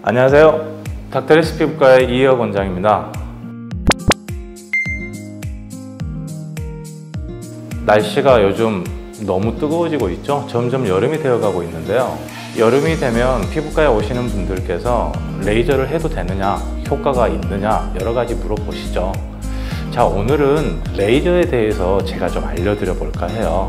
안녕하세요. 닥터리스 피부과의 이혜혁 원장입니다. 날씨가 요즘 너무 뜨거워지고 있죠. 점점 여름이 되어가고 있는데요. 여름이 되면 피부과에 오시는 분들께서 레이저를 해도 되느냐, 효과가 있느냐 여러 가지 물어보시죠. 자, 오늘은 레이저에 대해서 제가 좀 알려드려 볼까 해요.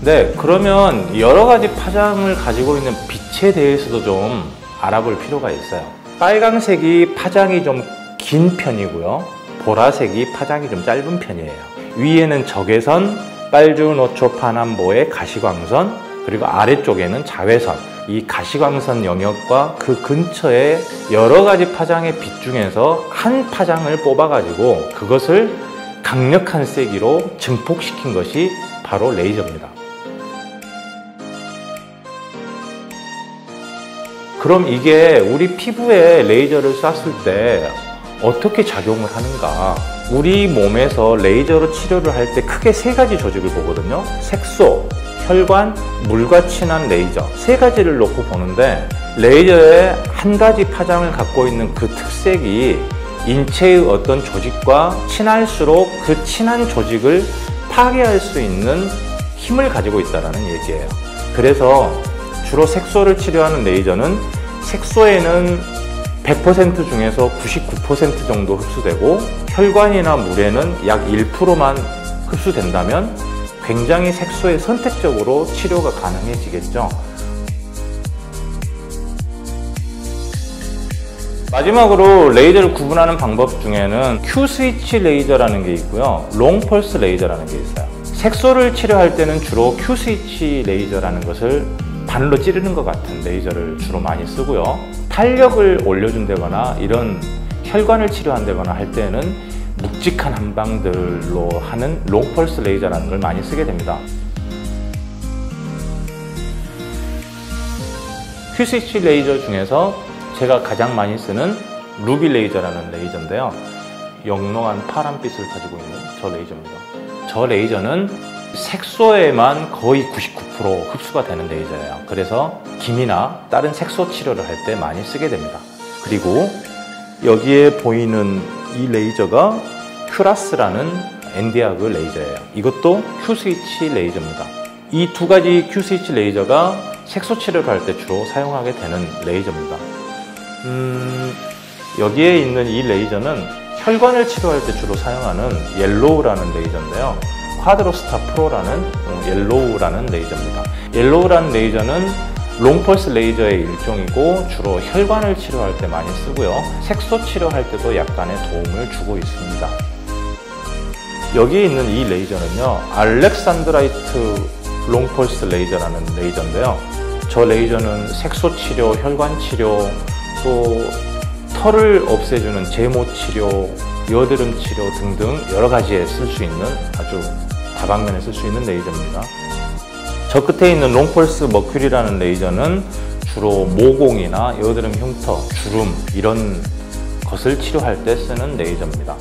네, 그러면 여러 가지 파장을 가지고 있는 빛에 대해서도 좀 알아볼 필요가 있어요. 빨강색이 파장이 좀 긴 편이고요. 보라색이 파장이 좀 짧은 편이에요. 위에는 적외선, 빨주노초 파남보의 가시광선, 그리고 아래쪽에는 자외선. 이 가시광선 영역과 그 근처에 여러 가지 파장의 빛 중에서 한 파장을 뽑아가지고 그것을 강력한 세기로 증폭시킨 것이 바로 레이저입니다. 그럼 이게 우리 피부에 레이저를 쐈을 때 어떻게 작용을 하는가? 우리 몸에서 레이저로 치료를 할 때 크게 세 가지 조직을 보거든요. 색소, 혈관, 물과 친한 레이저 세 가지를 놓고 보는데, 레이저의 한 가지 파장을 갖고 있는 그 특색이 인체의 어떤 조직과 친할수록 그 친한 조직을 파괴할 수 있는 힘을 가지고 있다는 얘기예요. 그래서 주로 색소를 치료하는 레이저는 색소에는 100% 중에서 99% 정도 흡수되고, 혈관이나 물에는 약 1%만 흡수된다면 굉장히 색소에 선택적으로 치료가 가능해지겠죠. 마지막으로 레이저를 구분하는 방법 중에는 Q-스위치 레이저라는 게 있고요, 롱펄스 레이저라는 게 있어요. 색소를 치료할 때는 주로 Q-스위치 레이저라는 것을 바늘로 찌르는 것 같은 레이저를 주로 많이 쓰고요. 탄력을 올려준다거나 이런 혈관을 치료한다거나 할 때는 묵직한 한방들로 하는 롱펄스 레이저라는 걸 많이 쓰게 됩니다. Q-스위치 레이저 중에서 제가 가장 많이 쓰는 루비 레이저라는 레이저인데요. 영롱한 파란빛을 가지고 있는 저 레이저입니다. 저 레이저는 색소에만 거의 99% 흡수가 되는 레이저예요. 그래서 김이나 다른 색소 치료를 할 때 많이 쓰게 됩니다. 그리고 여기에 보이는 이 레이저가 큐라스라는 엔디아그 레이저예요. 이것도 Q-스위치 레이저입니다. 이 두 가지 Q-스위치 레이저가 색소 치료를 할 때 주로 사용하게 되는 레이저입니다. 여기에 있는 이 레이저는 혈관을 치료할 때 주로 사용하는 옐로우라는 레이저인데요. 쿼드로스타 프로라는 옐로우라는 레이저입니다. 옐로우라는 레이저는 롱펄스 레이저의 일종이고 주로 혈관을 치료할 때 많이 쓰고요. 색소 치료할 때도 약간의 도움을 주고 있습니다. 여기에 있는 이 레이저는요, 알렉산드라이트 롱펄스 레이저라는 레이저인데요. 저 레이저는 색소 치료, 혈관 치료, 또 털을 없애주는 제모 치료, 여드름 치료 등등 여러 가지에 쓸 수 있는, 아주 다방면에 쓸 수 있는 레이저입니다. 저 끝에 있는 롱펄스 머큐리라는 레이저는 주로 모공이나 여드름 흉터, 주름 이런 것을 치료할 때 쓰는 레이저입니다.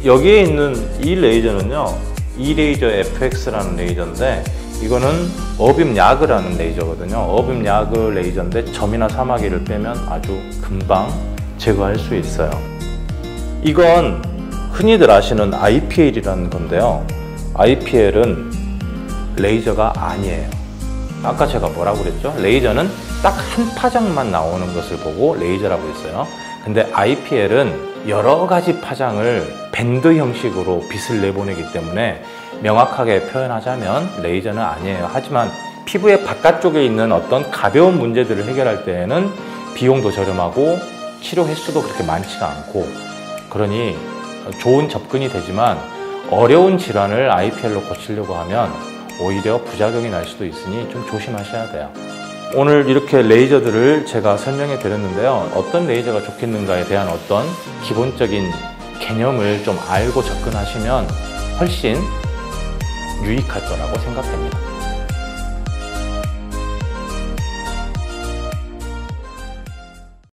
여기에 있는 이 레이저는요, 이레이저 FX라는 레이저인데, 이거는 어빔 야그라는 레이저거든요. 어빔 야그 레이저인데 점이나 사마귀를 빼면 아주 금방 제거할 수 있어요. 이건 흔히들 아시는 IPL이라는 건데요. IPL은 레이저가 아니에요. 아까 제가 뭐라고 그랬죠? 레이저는 딱 한 파장만 나오는 것을 보고 레이저라고 했어요. 근데 IPL은 여러 가지 파장을 밴드 형식으로 빛을 내보내기 때문에 명확하게 표현하자면 레이저는 아니에요. 하지만 피부의 바깥쪽에 있는 어떤 가벼운 문제들을 해결할 때에는 비용도 저렴하고 치료 횟수도 그렇게 많지가 않고, 그러니 좋은 접근이 되지만 어려운 질환을 IPL로 고치려고 하면 오히려 부작용이 날 수도 있으니 좀 조심하셔야 돼요. 오늘 이렇게 레이저들을 제가 설명해 드렸는데요. 어떤 레이저가 좋겠는가에 대한 어떤 기본적인 개념을 좀 알고 접근하시면 훨씬 유익할 거라고 생각됩니다.